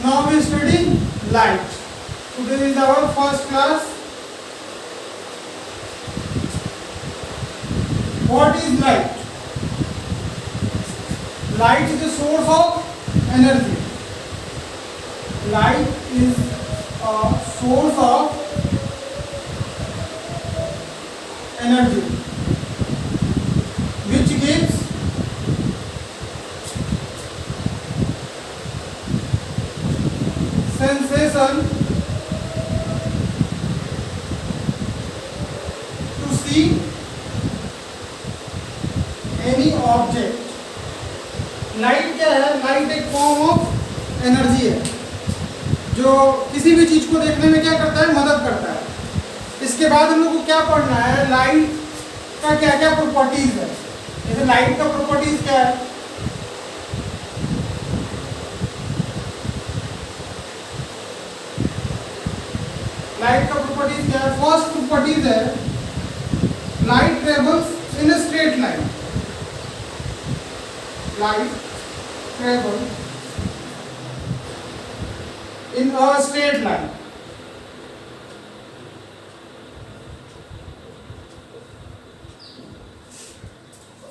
Now we study light. Today is our first class. What is light? Light is a source of energy. Light is a source of energy which gives sensation to see any object. Light क्या है? Light एक form of energy है जो किसी भी चीज को देखने में क्या करता है? मदद करता है। इसके बाद हम लोग को क्या पढ़ना है? लाइट का क्या क्या प्रॉपर्टीज है। जैसे लाइट का प्रॉपर्टीज क्या है? लाइट का प्रॉपर्टीज क्या है? फर्स्ट प्रॉपर्टीज है light travels in a straight line. Light travel in a straight line.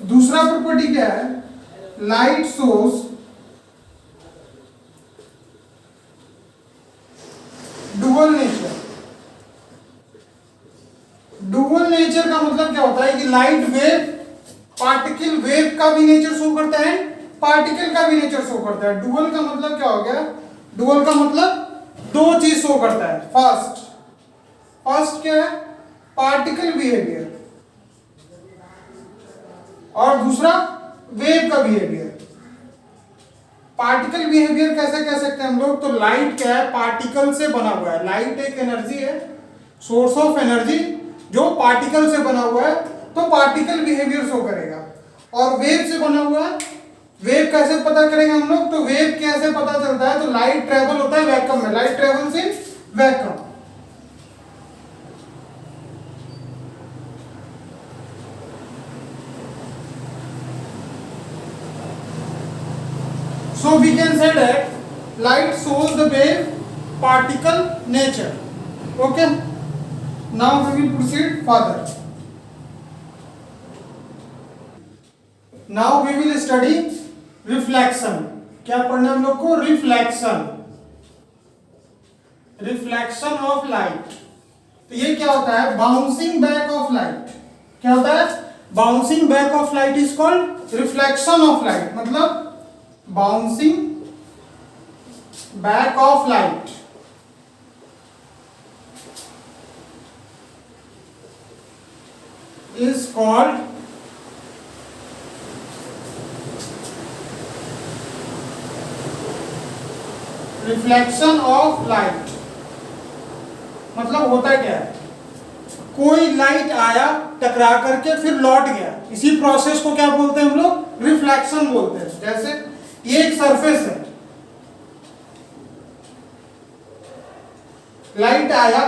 दूसरा प्रॉपर्टी क्या है? Light source dual nature. Dual nature का मतलब क्या होता है कि लाइट वेव पार्टिकल वेव का भी नेचर शो करता है, पार्टिकल का भी नेचर शो करता है। डुअल का मतलब क्या हो गया? डुअल का मतलब दो चीज शो करता है। फर्स्ट क्या है? पार्टिकल बिहेवियर, और दूसरा वेव का बिहेवियर। पार्टिकल बिहेवियर कैसे कह सकते हैं हम लोग? तो लाइट क्या है? पार्टिकल से बना हुआ है। लाइट एक एनर्जी है, सोर्स ऑफ एनर्जी जो पार्टिकल से बना हुआ है, तो पार्टिकल बिहेवियर शो करेगा। और वेव से बना हुआ है, वेव कैसे पता करेंगे हम लोग? तो वेव कैसे पता चलता है? तो लाइट ट्रेवल होता है वैक्यूम में। Light travels in vacuum. So we can say that light shows the wave particle nature. Okay. Now we will proceed further. Now we will study reflection. क्या पढ़ना हम लोग को? रिफ्लेक्शन। Reflection of light. तो ये क्या होता है? Bouncing back of light. क्या होता है? Bouncing back of light is called reflection of light. मतलब bouncing back of light is called reflection of light। मतलब होता क्या है? कोई लाइट आया, टकरा करके फिर लौट गया, इसी प्रोसेस को क्या बोलते हैं हम लोग? रिफ्लेक्शन बोलते हैं। जैसे ये एक सरफेस है, लाइट आया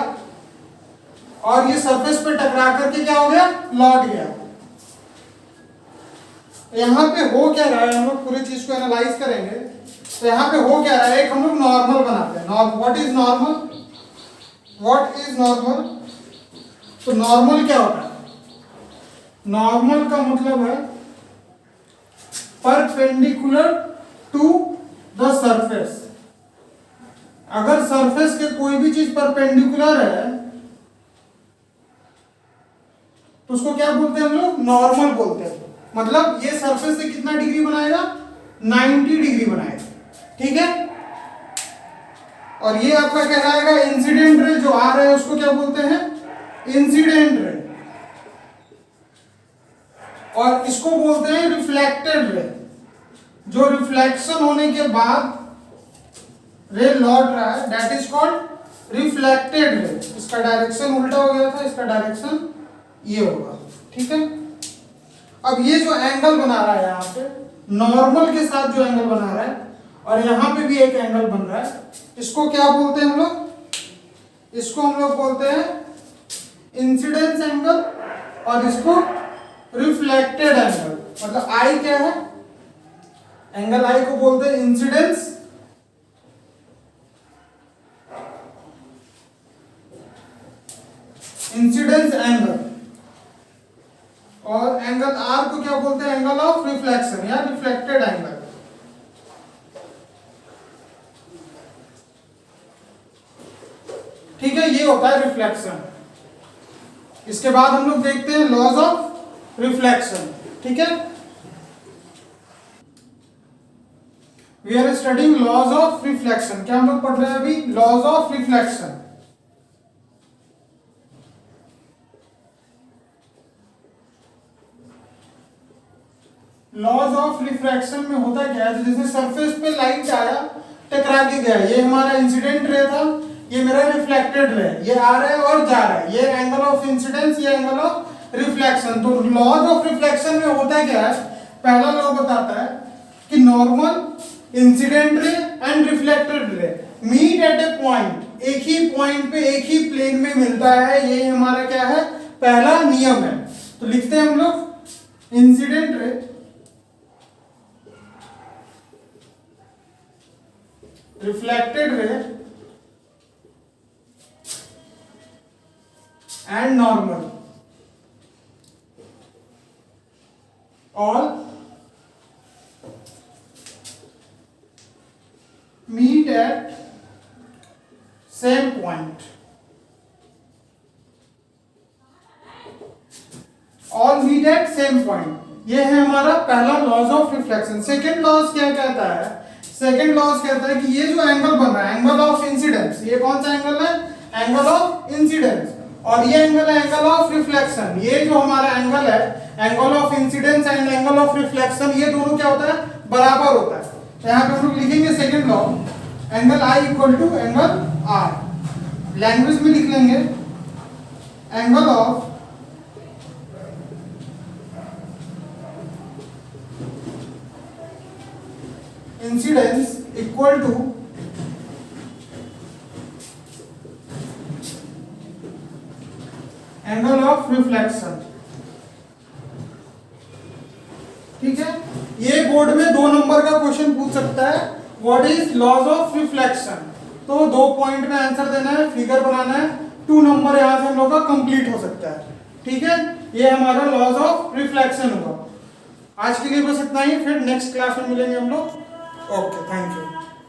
और ये सरफेस पे टकरा करके क्या हो गया? लौट गया। यहां पे हो क्या रहा है? हम लोग पूरी चीज को एनालाइज करेंगे तो यहां पे हो क्या रहा है? एक हम लोग नॉर्मल बनाते हैं। What is normal? What is normal? तो नॉर्मल क्या होता है? नॉर्मल का मतलब है परपेंडिकुलर टू द सरफेस। अगर सरफेस के कोई भी चीज परपेंडिकुलर है तो उसको क्या बोलते हैं हम लोग? नॉर्मल बोलते हैं। मतलब ये सरफेस से कितना डिग्री बनाएगा? 90 डिग्री बनाएगा। ठीक है। और ये आपका कहलाएगा इंसिडेंट रे। जो आ रहा है उसको क्या बोलते हैं? Incident ray. और इसको बोलते हैं रिफ्लेक्टेड रे। जो रिफ्लेक्शन होने के बाद रे लौट रहा है, that is called reflected ray. इसका डायरेक्शन उल्टा हो गया था, इसका डायरेक्शन ये होगा। ठीक है। अब ये जो एंगल बना रहा है यहाँ पे, नॉर्मल के साथ जो एंगल बना रहा है, और यहाँ पे भी एक एंगल बन रहा है, इसको क्या बोलते हैं हम लोग? इसको हम लोग बोलते हैं इंसिडेंस एंगल, और इसको रिफ्लेक्टेड एंगल। मतलब आई क्या है? एंगल आई को बोलते हैं इंसिडेंस रिफ्लेक्शन। इसके बाद हम लोग देखते हैं लॉज ऑफ रिफ्लेक्शन। ठीक है, we are studying laws of reflection. क्या हम लोग पढ़ रहे हैं अभी? Laws of reflection. Laws of refraction में होता क्या है, जैसे सरफेस पे लाइट आया, टकरा के गया, ये हमारा इंसिडेंट रे था, ये मेरा रिफ्लेक्टेड रे, ये आ रहा है और जा रहा है, ये एंगल ऑफ इंसिडेंस, ये एंगल ऑफ रिफ्लेक्शन। तो लॉज ऑफ रिफ्लेक्शन में होता क्या है, पहला लॉ बताता है कि normal, incident ray and reflected ray meet at a point, एक ही पॉइंट पे एक ही प्लेन में मिलता है, ये हमारा क्या है, पहला नियम है। तो लिखते हैं हम लोग incident ray reflected ray and normal all meet at same point, all meet at same point। ये है हमारा पहला laws of reflection. Second laws क्या कहता है, सेकेंड लॉज कहता है कि ये जो एंगल बन रहा है, एंगल ऑफ इंसिडेंस, ये कौन सा एंगल है, एंगल ऑफ इंसिडेंस, और ये एंगल है एंगल ऑफ रिफ्लेक्शन। ये जो हमारा एंगल है, angle of incidence and angle of reflection, ये दोनों क्या होता है, बराबर होता है। तो यहाँ पे हम लोग लिखेंगे second law, angle I equal to angle R. Language में लिख लेंगे angle of incidence equal to angle of reflection. ठीक है, ये बोर्ड में 2 नंबर का क्वेश्चन पूछ सकता है, what is laws of reflection. तो 2 पॉइंट में आंसर देना है, फिगर बनाना है, 2 नंबर यहां से हम लोग का कंप्लीट हो सकता है। ठीक है, ये हमारा लॉज ऑफ रिफ्लेक्शन होगा। आज के लिए बस इतना ही, फिर नेक्स्ट क्लास में मिलेंगे हम लोग। Okay, thank you.